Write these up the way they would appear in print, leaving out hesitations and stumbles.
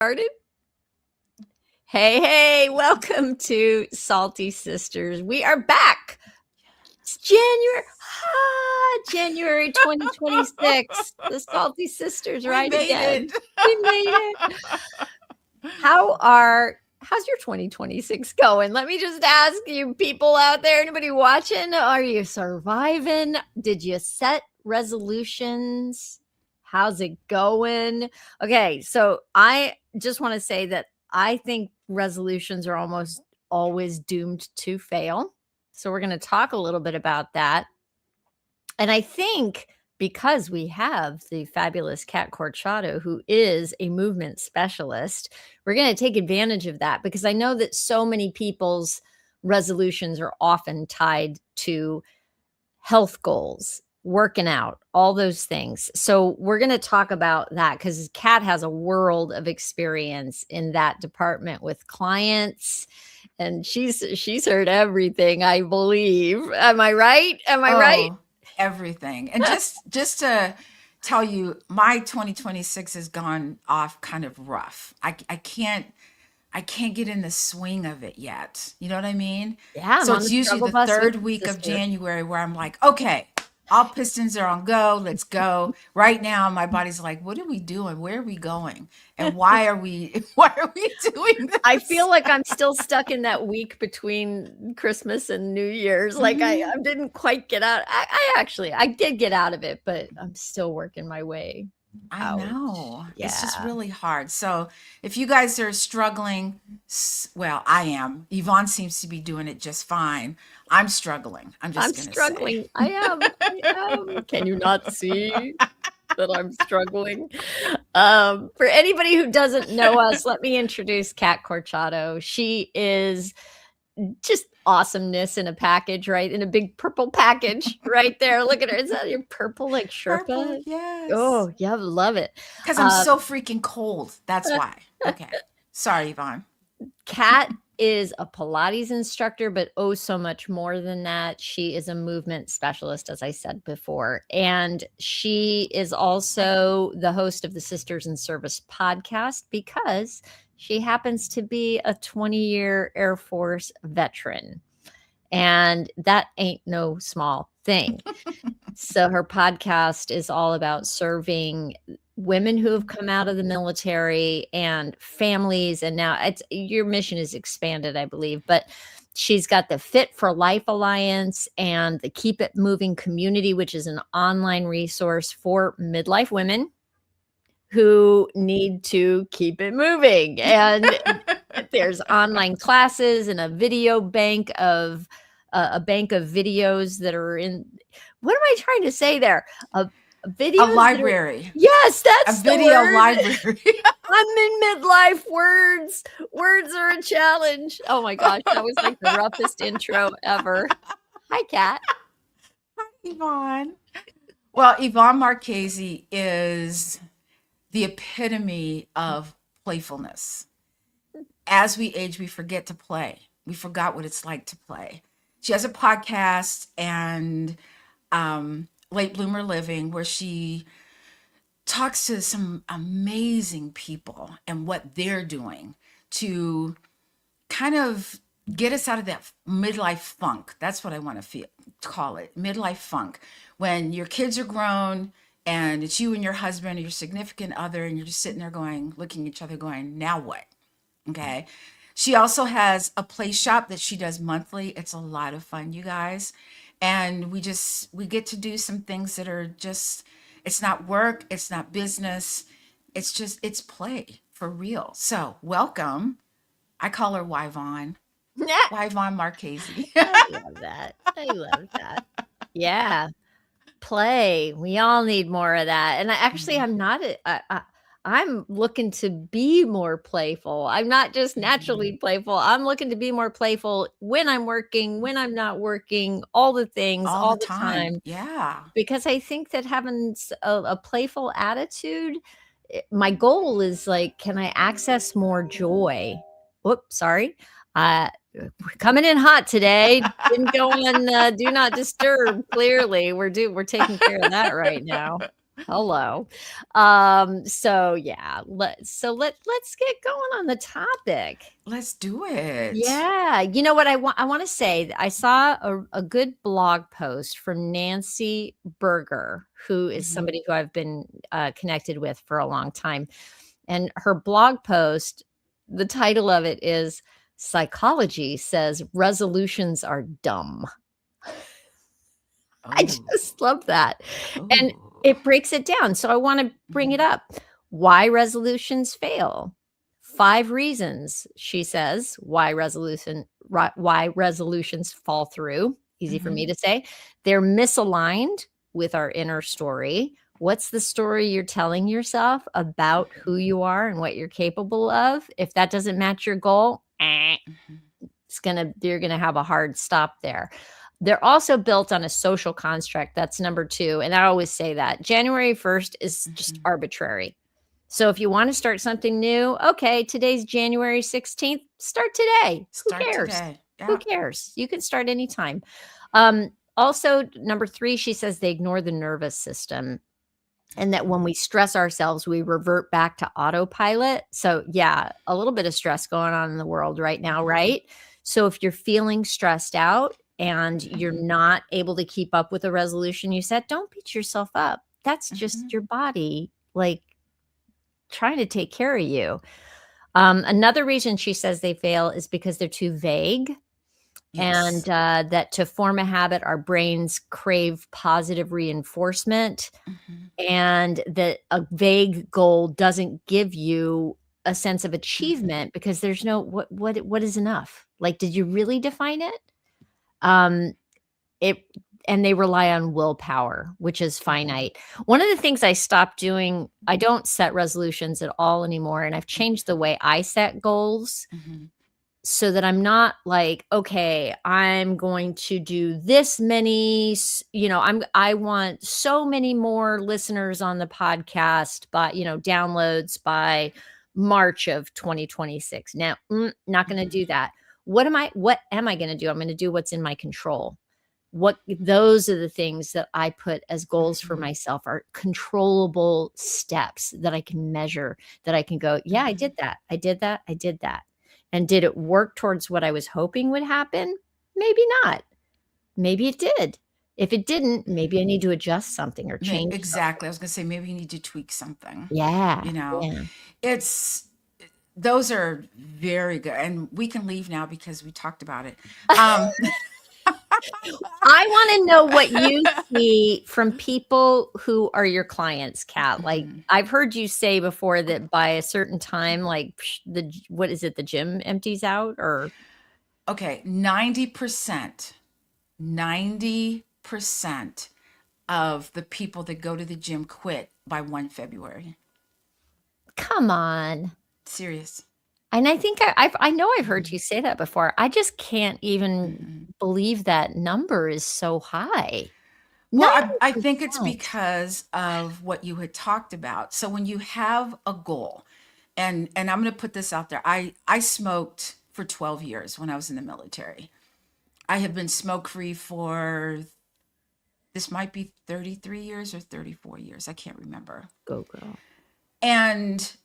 Started? Hey, welcome to Salty Sisters. We are back. It's January 2026. The Salty Sisters We right made again. it. We made it. How's your 2026 going? Let me just ask you people out there, anybody watching, are you surviving? Did you set resolutions? How's it going? Okay, so I just want to say that I think resolutions are almost always doomed to fail. So we're going to talk a little bit about that. And I think because we have the fabulous Kat Corchado, who is a movement specialist, we're going to take advantage of that because I know that so many people's resolutions are often tied to health goals, working out, all those things. So we're going to talk about that because Kat has a world of experience in that department with clients. And she's heard everything, I believe. Am I right? Am I right? Oh, everything. And just to tell you, my 2026 has gone off kind of rough. I can't get in the swing of it yet. You know what I mean? Yeah, I'm So on the it's usually struggle the bus with third you, week of sister. January where I'm like, okay, all pistons are on go. Let's go. Right now, my body's like, what are we doing? Where are we going? And why are we doing I feel this? like I'm still stuck in that week between Christmas and New Year's. Like I Mhm. didn't quite get out. I did get out of it, but I'm still working my way I out. know. It's just Yeah. really hard. So if you guys are struggling, well, I am. Yvonne seems to be doing it just fine. I'm struggling. I'm I'm just going to say. struggling. I am. I am. Can you not see that I'm struggling? For anybody who doesn't know us, let me introduce Kat Corchado. She is just awesomeness in a package, right? In a big purple package right there. Look at her. Is that your purple like Purple, Sherpa? yes. Oh, yeah, love it. Because I'm Uh, so freaking cold. That's why. Okay. Sorry, Yvonne. Kat is a Pilates instructor, but oh, so much more than that. She is a movement specialist, as I said before. And she is also the host of the Sisters in Service podcast because she happens to be a 20-year Air Force veteran. And that ain't no small thing. So her podcast is all about serving women who have come out of the military and families. And now it's your mission is expanded, I believe, but she's got the Fit for Life Alliance and the Keep It Moving community, which is an online resource for midlife women who need to keep it moving. And there's online classes and a bank of videos that are in what am I trying to say there? A Videos that are library, yes, a that's the video word. library. I'm in midlife words. Words are a challenge. Oh my gosh, that was like the roughest intro ever. Hi, Kat. Yvonne. Well, Yvonne Marchese is the epitome of playfulness. As we age, we forget to play. We forgot what it's like to play. She has a podcast and Late Bloomer Living where she talks to some amazing people and what they're doing to kind of get us out of that midlife funk. That's what I want to call it, midlife funk. When your kids are grown and it's you and your husband or your significant other and you're just sitting there going, looking at each other going, now what? Okay. She also has a play shop that she does monthly. It's a lot of fun, you guys. And we get to do some things that are just, it's not work, it's not business. It's play for real. So welcome. I call her Yvonne. Yvonne Marchese. I love that. I love that. Yeah. Play. We all need more of that. And I'm not I'm looking to be more playful. I'm not just naturally playful. I'm looking to be more playful when I'm working, when I'm not working, all the things, All the all the time. time. Yeah. Because I think that having a playful attitude, my goal is like, can I access more joy? Whoops, sorry. Uh, coming in hot today. Didn't go on do not disturb. Clearly, we're taking care of that right now. Hello. So yeah, let's get going on the topic. Let's do it. Yeah, you know what I want to say, I saw a good blog post from Nancy Berger, who is Mhm. somebody who I've been connected with for a long time. And her blog post, the title of it is Psychology Says Resolutions Are Dumb. I Oh, just love that. And oh. it breaks it down. So I want to bring it Mhm, up. Why resolutions fail. 5 reasons, she says, why resolutions fall through. Easy for mhm, me to say. They're misaligned with our inner story. What's the story you're telling yourself about mhm, who you are and what you're capable of? If that doesn't match your goal, mhm, you're gonna have a hard stop there. They're also built on a social construct. That's number 2, and I always say that. January 1st is just mhm. arbitrary. So if you wanna start something new, okay, today's January 16th, start today. Who Start cares? today. Who Yeah. cares? You can start anytime. Also, number 3, she says they ignore the nervous system, and that when Mhm, we stress ourselves, we revert back to autopilot. So, yeah, a little bit of stress going on in the world right now, mhm, right? So, if you're feeling stressed out and you're mhm, not able to keep up with the resolution you set, don't beat yourself up. That's just mhm. your body, like, trying to take care of you. Another reason she says they fail is because they're too vague, Yes. and that to form a habit, our brains crave positive reinforcement, Mhm, and that a vague goal doesn't give you a sense of mhm, achievement because there's no what is enough? Like, did you really define it? Um, it and they rely on willpower, which is mhm, finite. One of the things I stopped doing, I don't set resolutions at all anymore, and I've changed the way I set goals mhm, so that I'm not like, okay, I'm going to do this many, I want so many more listeners on the podcast by, downloads by March of 2026. Now, not going to mhm, do that. What am I going to do? I'm going to do what's in my control. Those are the things that I put as goals for mhm, myself, are controllable steps that I can measure, that I can go, yeah, I mhm, did that. I did that. I did that. And did it work towards what I was hoping would happen? Maybe not. Maybe it did. If it didn't, maybe I mhm. need to adjust something or change something. Exactly. I was gonna say maybe you need to tweak something. Yeah, You know, yeah. it's those are very good, and we can leave now because we talked about it. Um, I wanna know what you see from people who are your clients, Kat. Like, mhm. I've heard you say before that by a certain time, like, what is it? The gym empties out, or Okay, 90%, 90% of the people that go to the gym quit by 1 February. come on. Serious. And I think I've heard you Mhm, say that before. I just can't even mhm. believe that number is so high. Well, I think it's 90%. because of what you had talked about. So when you have a goal, and I'm going to put this out there. I smoked for 12 years when I was in the military. I have been smoke free for this might be 33 years or 34 years. I can't remember. Go girl. And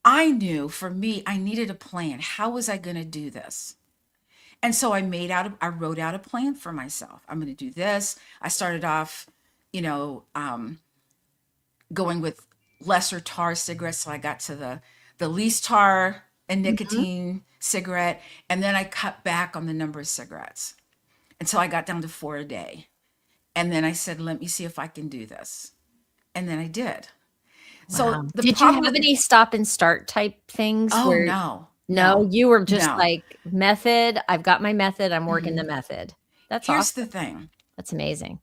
I knew for me, I needed a plan. How was I going to do this? And so I wrote out a plan for myself. I'm going to do this. I started off, you know, going with lesser tar cigarettes. So I got to the least tar and Mhm. nicotine cigarette. And then I cut back on the number of cigarettes until I got down to 4 a day. And then I said, let me see if I can do this. And then I did. So Wow. the Did you problem have with any stop and start type things oh where no, no, no, you were just no. like, "Method, I've got my method, I'm working the Mhm. method." That's Here's the awesome. thing. That's amazing.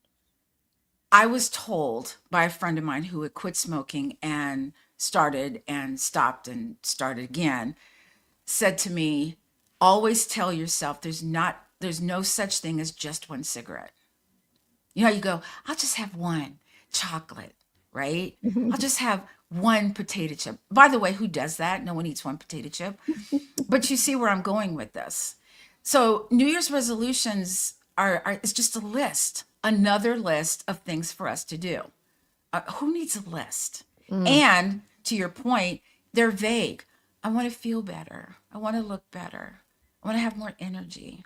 I was told by a friend of mine who had quit smoking and started and stopped and started again, said to me, always tell yourself there's no such thing as just one cigarette. You know, you go, I'll just have one chocolate, right? I'll just have one potato chip. By the way, who does that? No one eats one potato chip. But you see where I'm going with this. So New Year's resolutions are it's just a list, another list of things for us to do. Who needs a list? Mm. And to your point, they're vague. I want to feel better. I want to look better. I want to have more energy.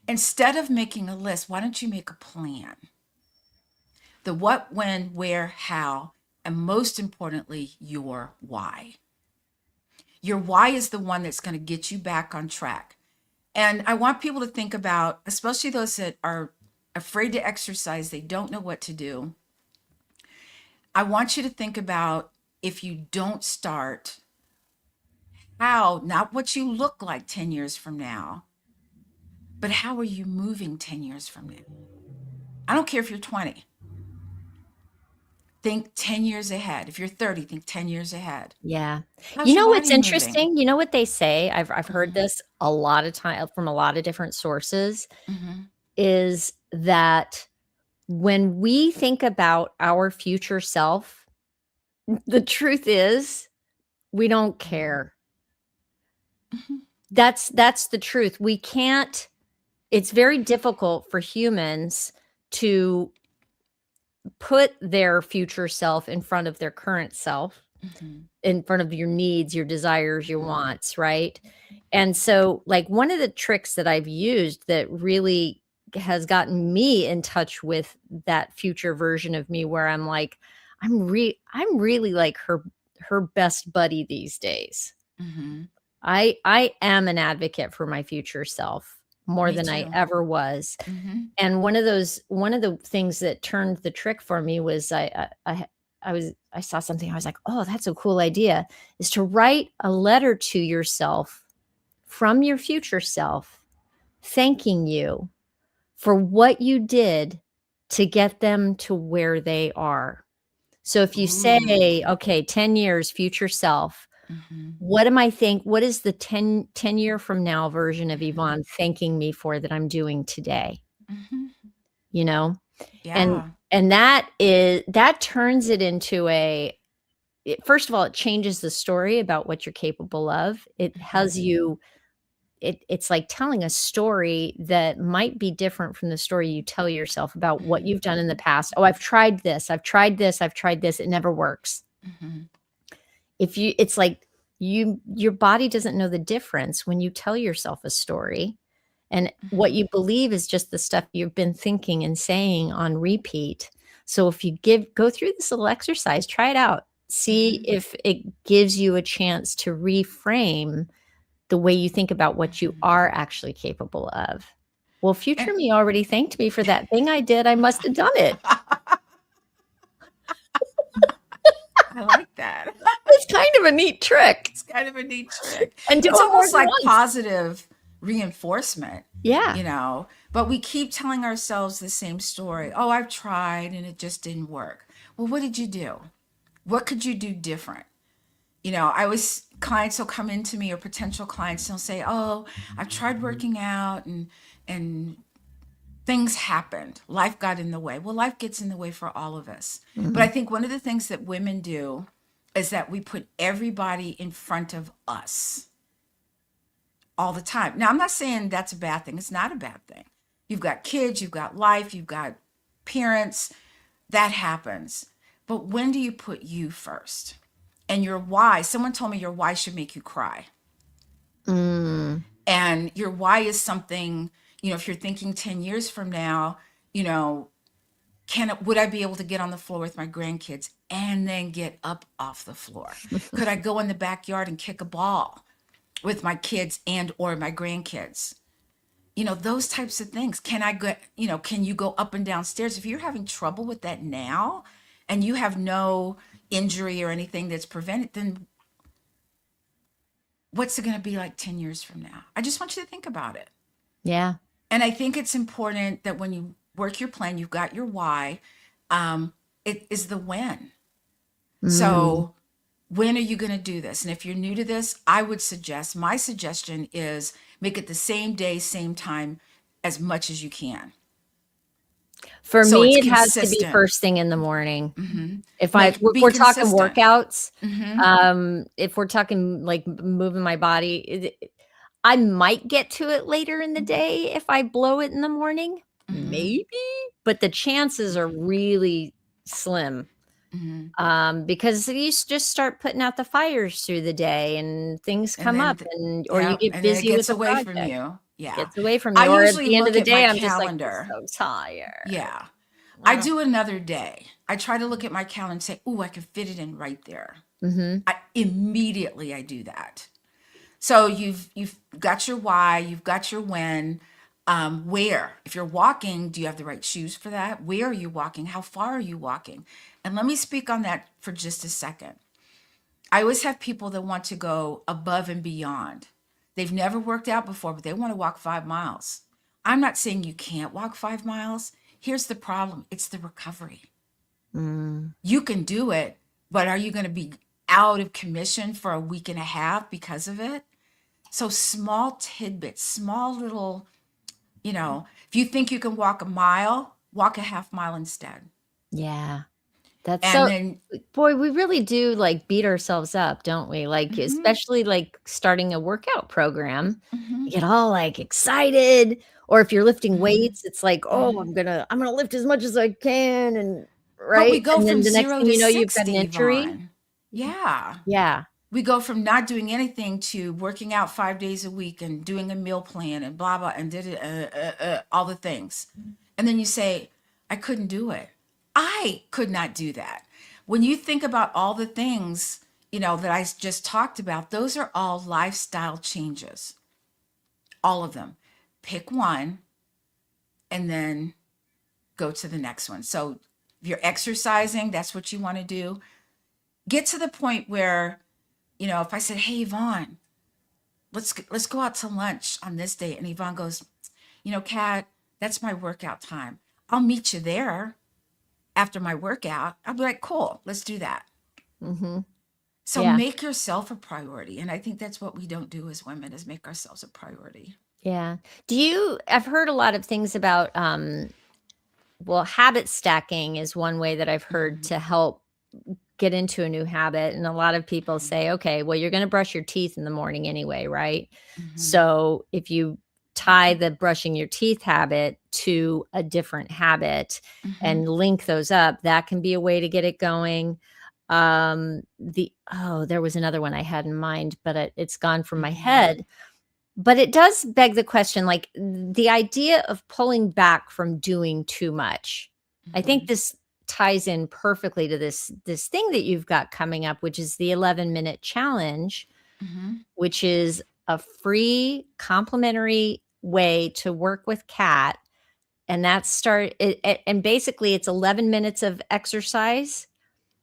Instead of making a list, why don't you make a plan? The what, when, where, how, and most importantly, your why. Your why is the one that's going to get you back on track. And I want people to think about, especially those that are afraid to exercise, they don't know what to do. I want you to think about, if you don't start, how, not what you look like 10 years from now, but how are you moving 10 years from now? I don't care if you're 20. Think 10 years ahead. If you're 30, think 10 years ahead. Yeah. How's You your know what's body moving? interesting? You know what they say? I've heard Mm-hmm. this a lot of time from a lot of different sources, Mm-hmm. is that when we think about our future self, the truth is we don't care. Mm-hmm. That's the truth. We can't, it's very difficult for humans to put their future self in front of their current self, Mm-hmm. in front of your needs, your desires, your Mm-hmm. wants, right? And so, like, one of the tricks that I've used that really has gotten me in touch with that future version of me, where I'm like, I'm really like her best buddy these days. Mm-hmm. I am an advocate for my future self more Me than I too. ever was. Mm-hmm. And one of the things that turned the trick for me was I saw something, I was like, "Oh, that's a cool idea," is to write a letter to yourself from your future self, thanking you for what you did to get them to where they are. So if you Ooh. say, "Okay, 10 years future self, Mm-hmm. what is the 10-year from now version of Mm-hmm. Yvonne thanking me for that I'm doing today?" Mm-hmm. You know? And Yeah. that turns it into first of all, it changes the story about what you're capable of. It Mm-hmm. has you it's like telling a story that might be different from the story you tell yourself about what Mm-hmm. you've done in the past. "Oh, I've tried this. I've tried this. I've tried this. It never works." Mm-hmm. If you It's like your body doesn't know the difference when you tell yourself a story, and what Mm-hmm. you believe is just the stuff you've been thinking and saying on repeat. So if you go through this little exercise, try it out. See Mm-hmm. if it gives you a chance to reframe the way you think about what you Mm-hmm. are actually capable of. Well, future And me already thanked me for that thing I did. I must have done it. I like that. It's kind of a neat trick. It's kind of a neat trick. And do It's it more almost than like once. positive reinforcement, Yeah. you know, but we keep telling ourselves the same story. Oh, I've tried and it just didn't work. Well, what did you do? What could you do different? You know, I always, clients will come into me, or potential clients, they'll say, "Oh, I've tried working out and things happened. Life got in the way." Well, life gets in the way for all of us. But I Mhm. think one of the things that women do is that we put everybody in front of us all the time. Now, I'm not saying that's a bad thing. It's not a bad thing. You've got kids, you've got life, you've got parents. That happens. But when do you put you first? And your why, someone told me your why should make you cry. Mm. And your why is something, you know, if you're thinking 10 years from now, you know, would I be able to get on the floor with my grandkids and then get up off the floor? Could I go in the backyard and kick a ball with my kids and or my grandkids? You know, those types of things. Can I go, you know, can you go up and down stairs? If you're having trouble with that now and you have no injury or anything that's prevented, then what's it going to be like 10 years from now? I just want you to think about it. Yeah. And I think it's important that when you work your plan, you've got your why. It is the when. Mm. So when are you going to do this? And if you're new to this, I would suggest, my suggestion is make it the same day, same time, as much as you can. For So me, it's it has to be consistent. first thing in the morning. Hmm. If Be we're talking consistent. workouts, Hmm. if we're talking like moving my body, I might get to it later in the day if I blow it in the morning, Hmm. maybe, but the chances are really slim. Mhm. Because just start putting out the fires through the day and things And come then, up, and or you yeah, get and then it busy with gets a away from project, you. Yeah. gets away from I you, or at usually the end of look the at my day, I'm just like, I'm calendar. so tired. Yeah. I do another day. I try to look at my calendar and say, "Ooh, I can fit it in right there." Mm-hmm. I do that. So you've got your why, you've got your when. Where? If you're walking, do you have the right shoes for that? Where are you walking? How far are you walking? And let me speak on that for just a second. I always have people that want to go above and beyond. They've never worked out before, but they want to walk 5 miles. I'm not saying you can't walk 5 miles. Here's the problem, it's the recovery. Mm, You can do it, but are you going to be out of commission for a week and a half because of it? So small tidbits, small little, if you think you can walk a mile, walk a half mile instead. yeah. That's And so then, boy, we really do, like, beat ourselves up, don't we? Like, mhm, especially, like, starting a workout program, mhm, you get all, like, excited, or if you're lifting mhm, weights, it's like, "Oh, mhm. I'm gonna lift as much as I can," and But we right? go And from then the next zero thing to you know, you've got an 60, injury. Yvonne. Yeah. Yeah. We go from not doing anything to working out 5 days a week and doing a meal plan and blah, blah, and did it, all the things. And then you say, I couldn't do it. I could not do that. When you think about all the things, that I just talked about, those are all lifestyle changes, all of them. Pick one and then go to the next one. So if you're exercising, that's what you want to do. Get to the point where, if I said, hey, Vaughn, let's go out to lunch on this day. And Yvonne goes, Kat, that's my workout time. I'll meet you there after my workout. I'll be like, cool, let's do that. Mhm. So Yeah. make yourself a priority. And I think that's what we don't do as women is make ourselves a priority. Yeah. I've heard a lot of things about, well, habit stacking is one way that I've heard Mm-hmm. to help get into a new habit, and a lot of people say, "Okay, well, you're gonna brush your teeth in the morning anyway, right?" Mm-hmm. So, if you tie the brushing your teeth habit to a different habit Mm-hmm. and link those up, that can be a way to get it going. There was another one I had in mind, but it's gone from my Mm-hmm. head. But it does beg the question, like, the idea of pulling back from doing too much. I think Mm-hmm. this ties in perfectly to this thing that you've got coming up, which is the 11-minute challenge, Mm-hmm. which is a free complimentary way to work with Kat, and and basically it's 11 minutes of exercise,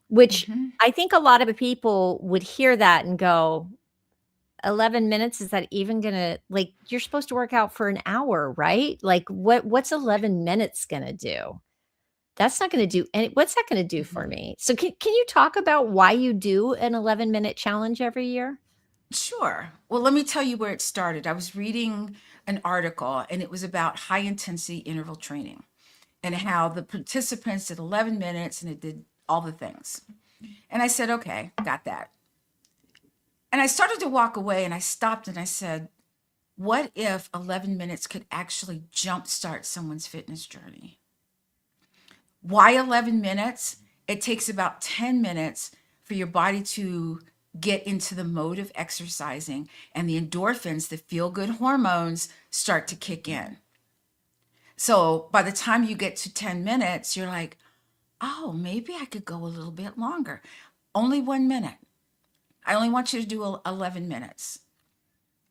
which Mm-hmm. I think a lot of people would hear that and go, 11 minutes, is that even gonna, like, you're supposed to work out for an hour, right? Like, what's 11 minutes gonna do? That's not gonna do any what's that gonna do for Mm-hmm. me? So can you talk about why you do an 11-minute challenge every year? Sure. Well, let me tell you where it started. I was reading an article and it was about high intensity interval training and how the participants did 11 minutes and it did all the things. And I said, okay, got that. And I started to walk away and I stopped and I said, what if 11 minutes could actually jumpstart someone's fitness journey? Why 11 minutes? It takes about 10 minutes for your body to get into the mode of exercising and the endorphins, the feel good hormones, start to kick in. So by the time you get to 10 minutes, you're like, oh, maybe I could go a little bit longer. Only 1 minute. I only want you to do 11 minutes.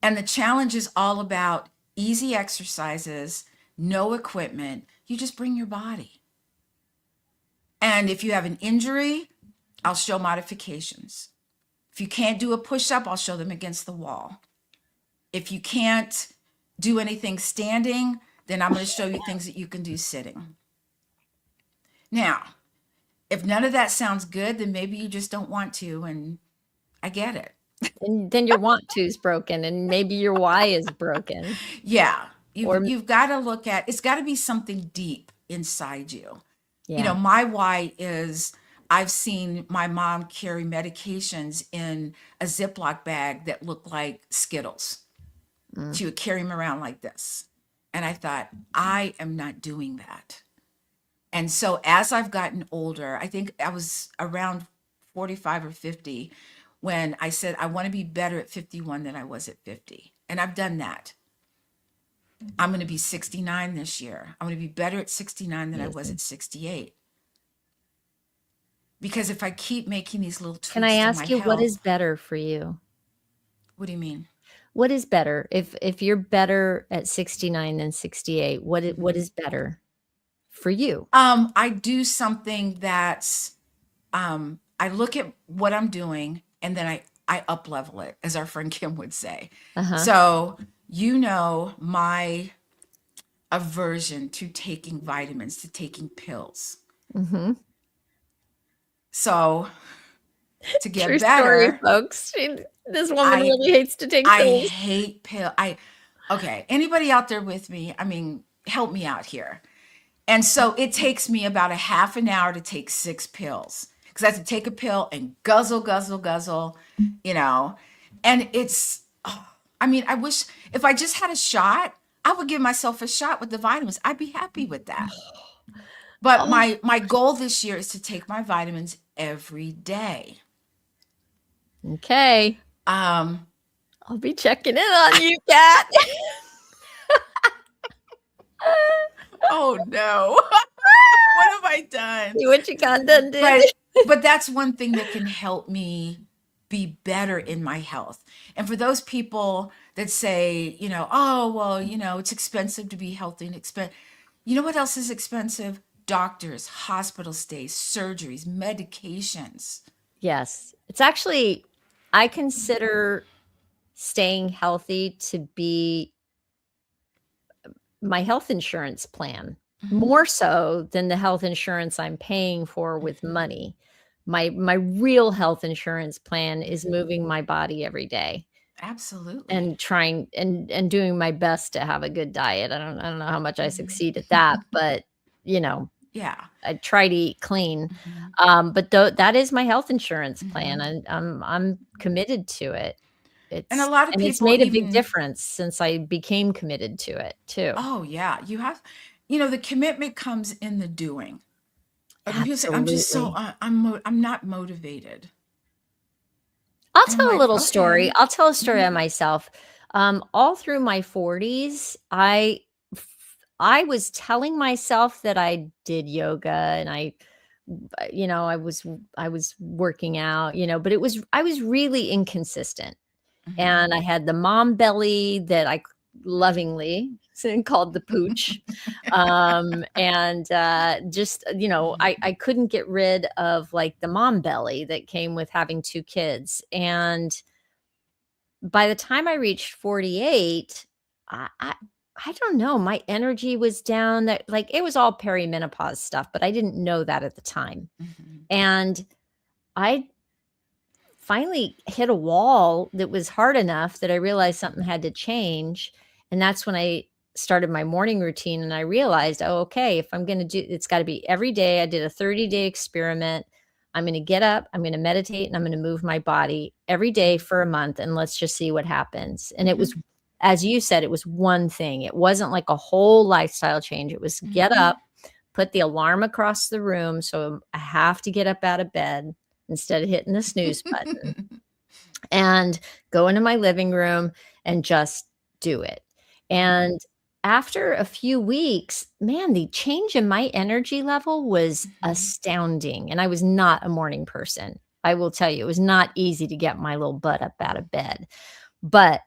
And the challenge is all about easy exercises, no equipment. You just bring your body. And if you have an injury, I'll show modifications. If you can't do a push up, I'll show them against the wall. If you can't do anything standing, then I'm going to show you things that you can do sitting. Now, if none of that sounds good, then maybe you just don't want to, and I get it. And then your want to is broken, and maybe your why is broken. Yeah, you've Or you've got to look at it's got to be something deep inside you. yeah. My why is I've seen my mom carry medications in a Ziploc bag that looked like Skittles. Mm, She would carry them around like this. And I thought, I am not doing that. And so as I've gotten older, I think I was around 45 or 50 when I said I want to be better at 51 than I was at 50. And I've done that. I'm going to be 69 this year. I'm going to be better at 69 than I was Amazing. at 68. Because if I keep making these little Can I tweaks to my ask you what is health, better for you? what do you mean? What is better? If you're better at 69 than 68, what Mhm. is better for you? I do something that's I look at what I'm doing and then I up level it, as our friend Kim would say. Uh-huh. So, my aversion to taking vitamins, to taking pills. Mhm. So, to True get story, better, folks. This woman I really hates to take I pills. hate pill. I Okay, anybody out there with me? I mean, help me out here. And so it takes me about a half an hour to take 6 pills because I have to take a pill and guzzle, guzzle, guzzle, you know. And I mean, I wish if I just had a shot, I would give myself a shot with the vitamins. I'd be happy with that. But Oh, my goal this year is to take my vitamins every day. okay. Um, I'll be checking in on you, Kat. oh no. What have I done? See what you got done, did. But that's one thing that can help me be better in my health. And for those people that say, oh, well, it's expensive to be healthy and you know what else is expensive? Doctors, hospital stays, surgeries, medications. Yes. It's actually, I consider staying healthy to be my health insurance plan, Mhm, more so than the health insurance I'm paying for with mhm, money. My real health insurance plan is mhm. moving my body every day Absolutely. and trying and doing my best to have a good diet. I don't know how much I Mhm. succeed at that, but, you know, Yeah. I try to eat clean. Mhm, But though that is my health insurance plan, mhm. and I'm committed to it. And a lot of It's people made a big even, difference since I became committed to it too. oh yeah, the commitment comes in the doing. Like when people say, "I'm just so Absolutely. I'm not motivated," I'll and I'm tell a like, little story. "Okay." I'll tell a story Mhm, on myself. All through my 40s, I was telling myself that I did yoga and I was working out, but I was really inconsistent. mhm. And I had the mom belly that I lovingly called the pooch. And just, I couldn't get rid of like the mom belly that came with having 2 kids. And by the time I reached 48, I I I don't know, my energy was down, that like it was all perimenopause stuff, but I didn't know that at the time. Mhm, And I finally hit a wall that was hard enough that I realized something mhm, had to change. And that's when I started my morning routine and I realized, oh, okay, if I'm going to do it's got to be every day. I did a 30-day experiment. I'm going to get up, I'm going to meditate, and I'm going to move my body every day mhm, for a month. And let's just see what happens. And it was, mhm, as you said, it was one thing. It wasn't like a whole lifestyle change. It was get mhm. up, put the alarm across the room. So I have to get up out of bed instead of hitting the snooze button and go into my living room and just do it. Mhm, And after a few weeks, man, the change in my energy level was mhm, astounding. And I was not a morning person. I will tell you, it was not easy to get my little butt up out of bed. But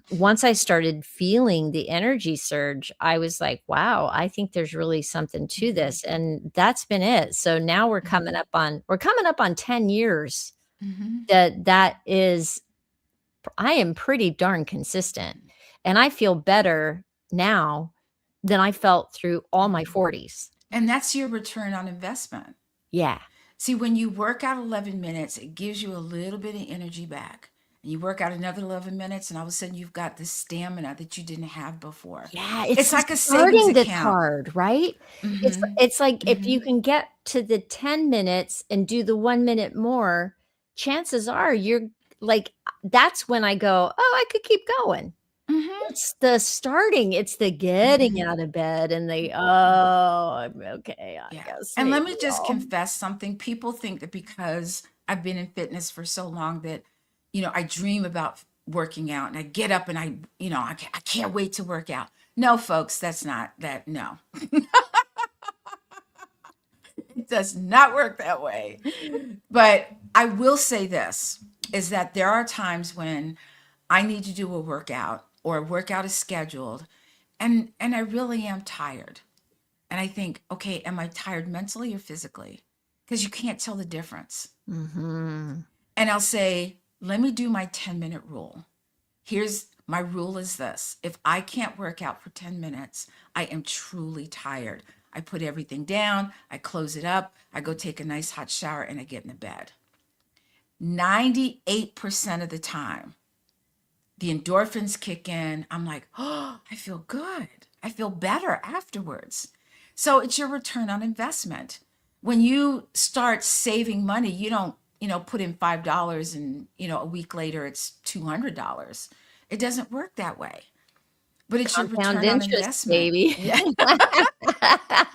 once I started feeling the energy surge, I was like, wow, I think there's really something to mhm, this. And that's been it. So now mhm, we're coming up on 10 years mhm, that is I am pretty darn consistent, and I feel better now than I felt through all my mhm. 40s. And that's your return on investment. Yeah. See, when you work out 11 minutes, it gives you a little bit of energy back. And you work out another 11 minutes, and all of a sudden you've got this stamina that you didn't have before. Yeah, it's It's the like a savings starting that's account. hard, right? Hmm. It's like if you Hmm. can get to the 10 minutes and do the 1 minute more, chances are you're like that's when I go, "Oh, I could keep going." Mhm. It's the starting, it's the getting Mhm. out of bed and the, "Oh, I'm okay, I Yeah. guess And let maybe me just I'll." confess something. People think that because I've been in fitness for so long that, I dream about working out and I get up and I can't wait to work out. No, folks, that's not that. No, it does not work that way. But I will say this is that there are times when I need to do a workout or a workout is scheduled and I really am tired. And I think, okay, am I tired mentally or physically? Because you can't tell the difference. Mhm. And I'll say, let me do my 10-minute rule. Here's my rule is this. If I can't work out for 10 minutes, I am truly tired. I put everything down, I close it up, I go take a nice hot shower, and I get in the bed. 98% of the time, the endorphins kick in. I'm like, oh, I feel good. I feel better afterwards. So it's your return on investment. When you start saving money, you don't, put in $5 and, a week later it's $200. It doesn't work that way, but it's your Compound return on interest, investment. baby. Yeah.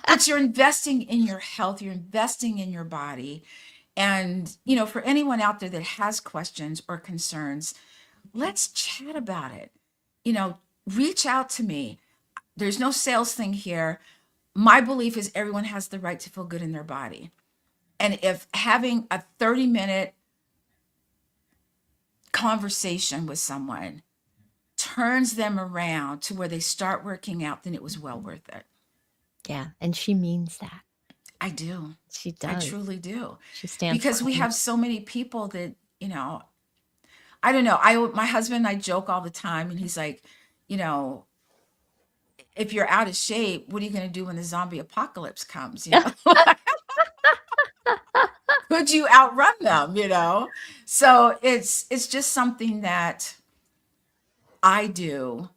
But you're investing in your health, you're investing in your body. And, for anyone out there that has questions or concerns, let's chat about it. You know, reach out to me. There's no sales thing here. My belief is everyone has the right to feel good in their body. And if having a 30-minute conversation with someone turns them around to where they start working out, then it was well worth it. Yeah, and she means that. I do. She I does. truly do. She stands Because we behind have so many people that, I don't know. My husband and I joke all the time, and he's like, you know, if you're out of shape, what are you going to do when the zombie apocalypse comes? it. Could you outrun them? So it's just something that I do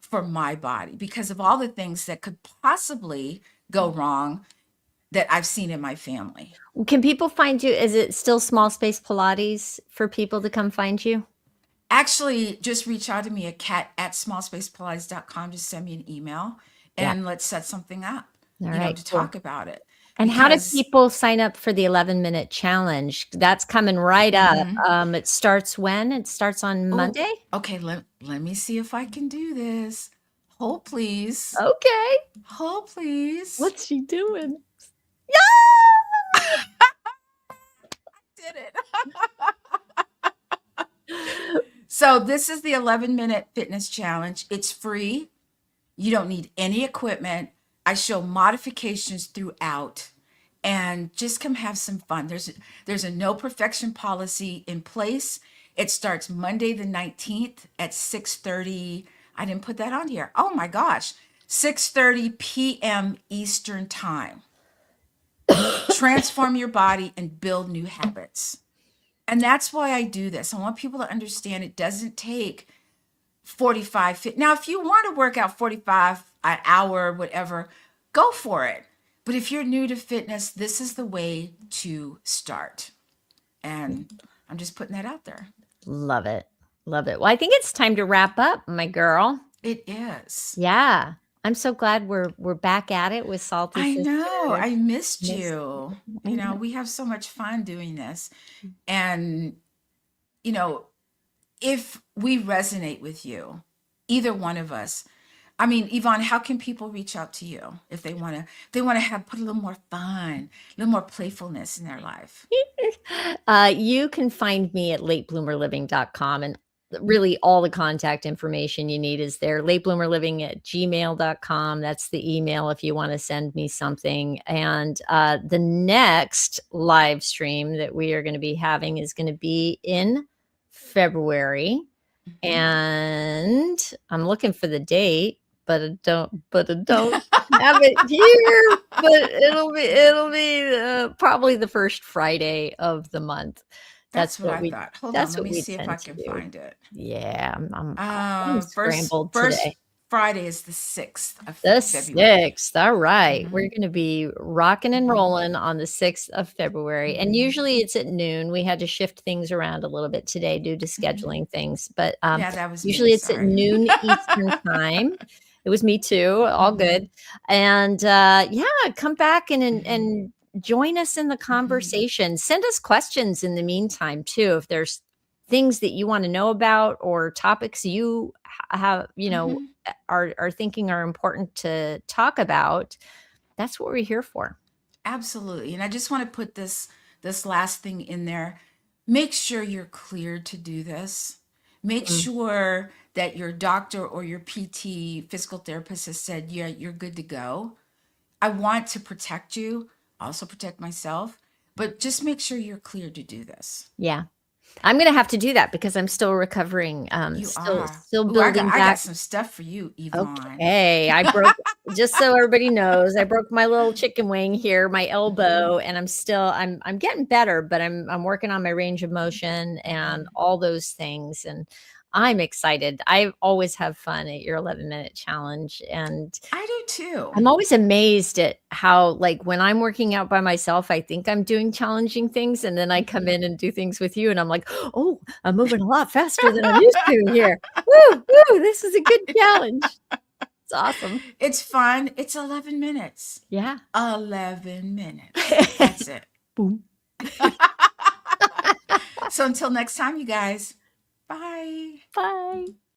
for my body because of all the things that could possibly go wrong that I've seen in my family. Can people find you? Is it still Small Space Pilates for people to come find you? Actually, just reach out to me at smallspacepilates.com. Just send me an email Yeah. and let's set something up, All right, to cool. talk about it. And how do Because people sign up for the 11-minute challenge? That's coming right up. mhm. It starts when? It starts on Oh, Monday? okay, let me see if I can do this. Hold please. Okay. Hold please. What's she doing? Did it. So this is the 11-minute fitness challenge. It's free. You don't need any equipment. I show modifications throughout and just come have some fun. There's a no perfection policy in place. It starts Monday the 19th at 6:30. I didn't put that on here. Oh my gosh. 6:30 p.m. Eastern Time. Transform your body and build new habits. And that's why I do this. I want people to understand it doesn't take 45 fit. Now, if you want to work out 45 an hour, whatever, go for it. But if you're new to fitness, this is the way to start. And I'm just putting that out there. Love it. Love it. Well, I think it's time to wrap up, my girl. It is. Yeah. I'm so glad we're back at it with Salty I know. Sister. I missed Miss you. I know. We have so much fun doing this. And, you know, if we resonate with you, either one of us, I mean, Yvonne, how can people reach out to you if they want to have put a little more fun, a little more playfulness in their life? You can find me at latebloomerliving.com, and really all the contact information you need is there. Latebloomerliving at gmail.com. That's the email if you want to send me something. And the next live stream that we are going to be having is going to be in February. Mhm. And I'm looking for the date, but I don't have it here, but it'll be probably the first Friday of the month. That's That's what what I we thought. Hold on, that's let what me we see if I tend to can do. find it. Yeah, I'm First, scrambled first, today. Friday is the 6th of The February. 6th. All right. Hmm. We're going to be rocking and Hmm. rolling on the 6th of February. And Hmm. usually it's at noon. We had to shift things around a little bit today due to Hmm. scheduling things, but Yeah, that was me. usually it's at Sorry. noon Eastern time. It was me too. All Hmm. good. And yeah, come back Hmm. and join us in the Hmm. conversation. Send us questions in the meantime too. If there's things that you want to know about or topics you have, Hmm. are thinking are important to talk about, that's what we're here for. Absolutely. And I just want to put this last thing in there. Make sure you're cleared to do this. Make Mm, sure that your doctor or your PT, physical therapist has said, yeah, you're good to go. I want to protect you, also protect myself, but just make sure you're cleared to do this. yeah. I'm gonna have to do that because I'm still recovering, You still are. still Ooh, I got building I got back. some stuff for you, Yvonne. Okay, I broke just so everybody knows, I broke my little chicken wing here, my Hmm. elbow, and I'm getting better, but I'm working on my range of motion and Hmm. all those things, and I'm excited. I always have fun at your 11-minute challenge, and I do too. I'm always amazed at how, like, when I'm working out by myself, I think I'm doing challenging things, and then I come Mhm. in and do things with you, and I'm like, "Oh, I'm moving a lot faster than I'm used to here. Woo, woo, this is a good challenge." It's awesome. It's fun. It's 11 minutes. Yeah. 11 minutes. That's it. Boom. So until next time, you guys, bye. Bye.